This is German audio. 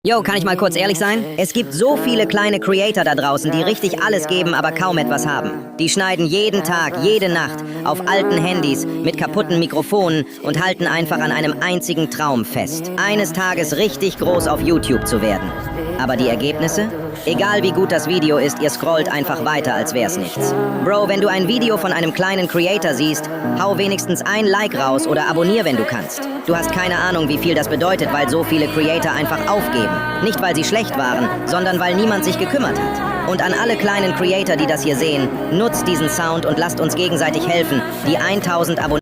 Yo, kann ich mal kurz ehrlich sein? Es gibt so viele kleine Creator da draußen, die richtig alles geben, aber kaum etwas haben. Die schneiden jeden Tag, jede Nacht, auf alten Handys, mit kaputten Mikrofonen und halten einfach an einem einzigen Traum fest. Eines Tages richtig groß auf YouTube zu werden. Aber die Ergebnisse? Egal wie gut das Video ist, ihr scrollt einfach weiter, als wär's nichts. Bro, wenn du ein Video von einem kleinen Creator siehst, hau wenigstens ein Like raus oder abonnier, wenn du kannst. Du hast keine Ahnung, wie viel das bedeutet, weil so viele Creator einfach aufgeben. Nicht, weil sie schlecht waren, sondern weil niemand sich gekümmert hat. Und an alle kleinen Creator, die das hier sehen, nutzt diesen Sound und lasst uns gegenseitig helfen, die 1000 Abonnenten